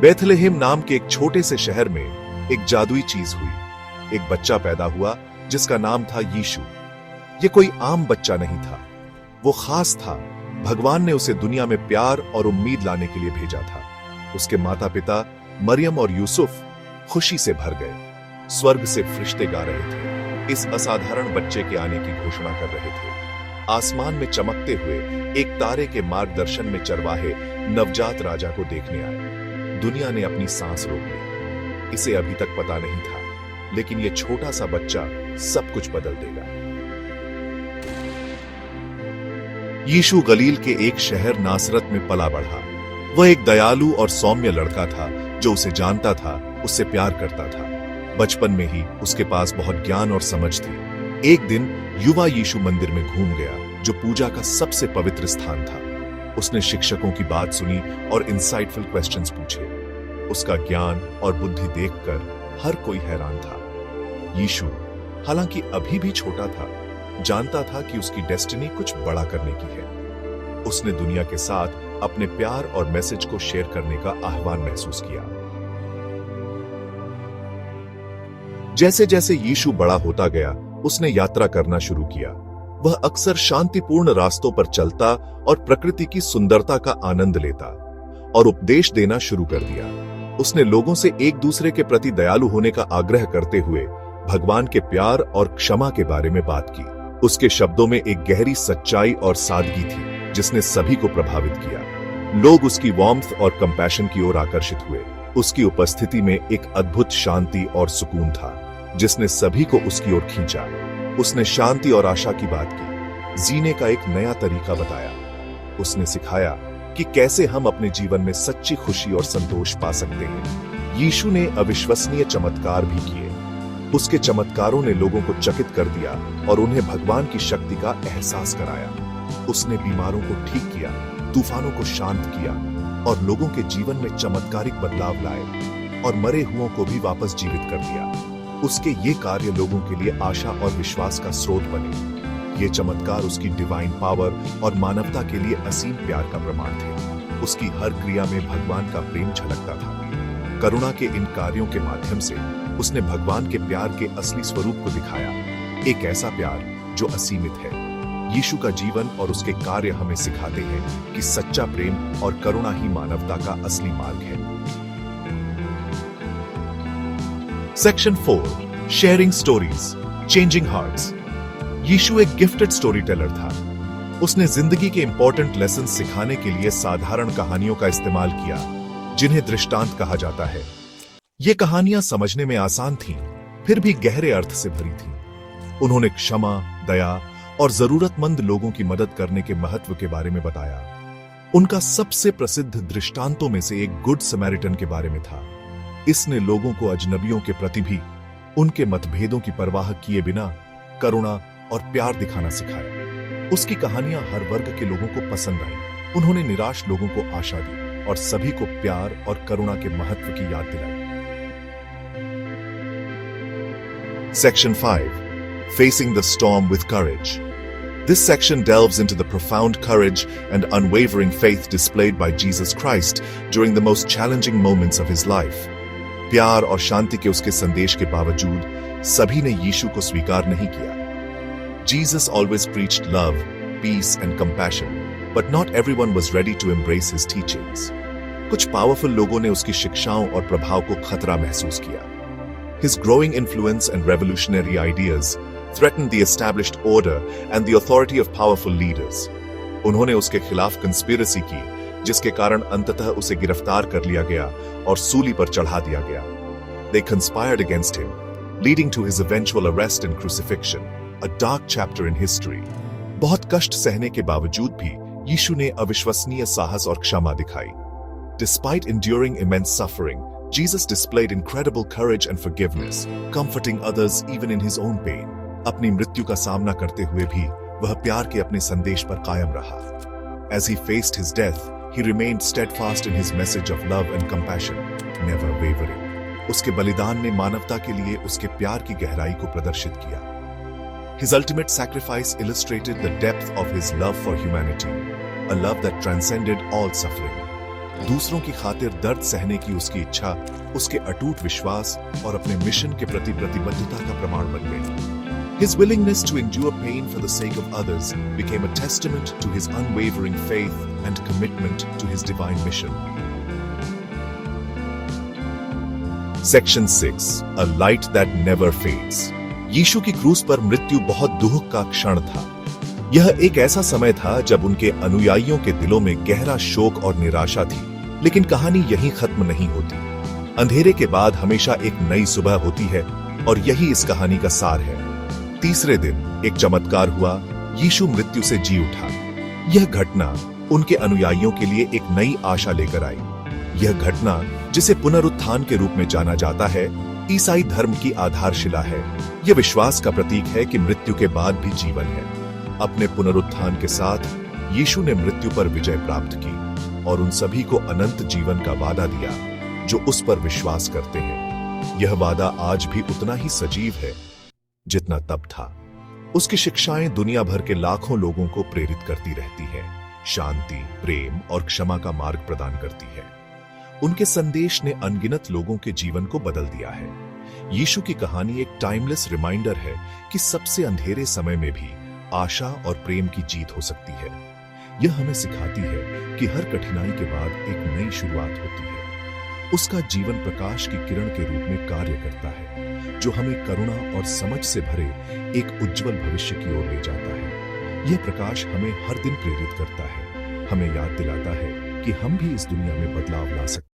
Bethlehem नाम के एक छोटे से शहर में एक जादुई चीज हुई। एक बच्चा पैदा हुआ जिसका नाम था यीशु। ये कोई आम बच्चा नहीं था, वो खास था। भगवान ने उसे दुनिया में प्यार और उम्मीद लाने के लिए भेजा था। उसके माता पिता मरियम और यूसुफ खुशी से भर गए। स्वर्ग से फरिश्ते गा रहे थे, इस असाधारण बच्चे के आने की घोषणा कर रहे थे। आसमान में चमकते हुए एक तारे के मार्गदर्शन में चरवाहे नवजात राजा को देखने आए। दुनिया ने अपनी सांस रोक ली। इसे अभी तक पता नहीं था, लेकिन यह छोटा सा बच्चा सब कुछ बदल देगा। यीशु गलील के एक शहर नासरत में पला बढ़ा। वह एक दयालु और सौम्य लड़का था जो उसे जानता था, उससे प्यार करता था। बचपन में ही उसके पास बहुत ज्ञान और समझ थी। एक दिन युवा यीशु मंदिर में घूम गया, जो पूजा का सबसे पवित्र स्थान था। उसने शिक्षकों की बात सुनी और इंसाइटफुल क्वेश्चंस पूछे। उसका ज्ञान और बुद्धि देखकर हर कोई हैरान था। यीशु, हालांकि अभी भी छोटा था, जानता था कि उसकी डेस्टिनी कुछ बड़ा करने की है। उसने दुनिया के साथ अपने प्यार और मैसेज को शेयर करने का आह्वान महसूस किया। जैसे जैसे यीशु बड़ा होता गया, उसने यात्रा करना शुरू किया। वह अक्सर शांतिपूर्ण रास्तों पर चलता और प्रकृति की सुंदरता का आनंद लेता और उपदेश देना शुरू कर दिया। उसने लोगों से एक दूसरे के प्रति दयालु होने का आग्रह करते हुए भगवान के प्यार और क्षमा के बारे में बात की। उसके शब्दों में एक गहरी सच्चाई और सादगी थी, जिसने सभी को प्रभावित किया। लोग उसकी वार्मथ और कंपैशन की ओर आकर्षित हुए। उसकी उपस्थिति में एक अद्भुत शांति और सुकून था, जिसने सभी को उसकी ओर खींचा। उसने शांति और आशा की बात की, जीने का एक नया तरीका बताया। उसने सिखाया कि कैसे हम अपने जीवन में सच्ची खुशी और संतोष पा सकते हैं। यीशु ने अविश्वसनीय चमत्कार भी किए। उसके चमत्कारों ने लोगों को चकित कर दिया और उन्हें भगवान की शक्ति का एहसास कराया। उसने बीमारों को ठीक किया, तूफानों को शांत किया और लोगों के जीवन में चमत्कारिक बदलाव लाए और मरे हुओं को भी वापस जीवित कर दिया। उसके ये कार्य लोगों के लिए आशा और विश्वास का स्रोत बने। ये चमत्कार उसकी डिवाइन पावर और मानवता के लिए असीम प्यार का प्रमाण थे। उसकी हर क्रिया में भगवान का प्रेम झलकता था। करुणा के इन कार्यों के माध्यम से उसने भगवान के प्यार के असली स्वरूप को दिखाया, एक ऐसा प्यार जो असीमित है। यीशु का जीवन और उसके कार्य हमें सिखाते हैं कि सच्चा प्रेम और करुणा ही मानवता का असली मार्ग है। Section 4, sharing stories, changing hearts. यीशु एक गिफ्टेड स्टोरी टेलर था। उसने जिंदगी के इंपॉर्टेंट लेसन सिखाने के लिए साधारण कहानियों का इस्तेमाल किया, जिन्हें दृष्टांत कहा जाता है। ये कहानियां समझने में आसान थीं, फिर भी गहरे अर्थ से भरी थीं। उन्होंने क्षमा, दया और जरूरतमंद लोगों की मदद करने के महत्व के बारे में बताया। उनका सबसे प्रसिद्ध दृष्टांतों में से एक गुड समैरिटन के बारे में था। इसने लोगों को अजनबियों के प्रति भी उनके मतभेदों की परवाह किए बिना करुणा और प्यार दिखाना सिखाया। उसकी कहानियां हर वर्ग के लोगों को पसंद आई। उन्होंने निराश लोगों को आशा दी और सभी को प्यार और करुणा के महत्व की याद दिलाई। Section 5, Facing the Storm with Courage. This section delves into the profound courage and unwavering faith displayed by Jesus Christ during the most challenging moments of his life. प्यार और शांति के उसके संदेश के बावजूद सभी ने यीशु को स्वीकार नहीं किया। Jesus always preached love, peace and compassion, but not everyone was ready to embrace his teachings. कुछ पावरफुल लोगों ने उसकी शिक्षाओं और प्रभाव को खतरा महसूस किया। His growing influence and revolutionary ideas threatened the established order and the authority of powerful leaders. उन्होंने उसके खिलाफ कंस्पिरेसी की, जिसके कारण अंततः उसे गिरफ्तार कर लिया गया और सूली पर चढ़ा दिया गया। They conspired against him, leading to his eventual arrest and crucifixion, a dark chapter in history. बहुत कष्ट सहने के बावजूद भी यीशु ने अविश्वसनीय साहस और क्षमा दिखाई। Despite enduring immense suffering, Jesus displayed incredible courage and forgiveness, comforting others even in his own pain. अपनी मृत्यु का सामना करते हुए भी वह प्यार के अपने संदेश पर कायम रहा। As he faced his death, he remained steadfast in his message of love and compassion, never wavering. उसके बलिदान ने मानवता के लिए उसके प्यार की गहराई को प्रदर्शित किया। His ultimate sacrifice illustrated the depth of his love for humanity, a love that transcended all suffering. दूसरों की खातिर दर्द सहने की उसकी इच्छा उसके अटूट विश्वास और अपने मिशन के प्रति प्रतिबद्धता का प्रमाण बन गई। His willingness to endure pain for the sake of others became a testament to his unwavering faith and commitment to his divine mission. Section 6. A light that never fades. यीशु की क्रूस पर मृत्यु बहुत दुख का क्षण था। यह एक ऐसा समय था जब उनके अनुयायियों के दिलों में गहरा शोक और निराशा थी, लेकिन कहानी यहीं खत्म नहीं होती। अंधेरे के बाद हमेशा एक नई सुबह होती है और यही इस कहानी का सार है। तीसरे दिन एक चमत्कार हुआ, यीशु मृत्यु से जी उठा। यह घटना उनके अनुयायियों के लिए एक नई आशा लेकर आई। यह घटना, जिसे पुनरुत्थान के रूप में जाना जाता है, ईसाई धर्म की आधारशिला है। यह विश्वास का प्रतीक है कि मृत्यु के बाद भी जीवन है। अपने पुनरुत्थान के साथ यीशु ने मृत्यु पर विजय प्राप्त की और उन सभी को अनंत जीवन का वादा दिया जो उस पर विश्वास करते हैं। यह वादा आज भी उतना ही सजीव है जितना तब था। उसकी शिक्षाएं दुनिया भर के लाखों लोगों को प्रेरित करती रहती है, शांति, प्रेम और क्षमा का मार्ग प्रदान करती है। उनके संदेश ने अनगिनत लोगों के जीवन को बदल दिया है। यीशु की कहानी एक टाइमलेस रिमाइंडर है कि सबसे अंधेरे समय में भी आशा और प्रेम की जीत हो सकती है। यह हमें सिखाती है कि हर कठिनाई के बाद एक नई शुरुआत होती है। उसका जीवन प्रकाश की किरण के रूप में कार्य करता है, जो हमें करुणा और समझ से भरे एक उज्जवल भविष्य की ओर ले जाता है। यह प्रकाश हमें हर दिन प्रेरित करता है, हमें याद दिलाता है कि हम भी इस दुनिया में बदलाव ला सकते हैं।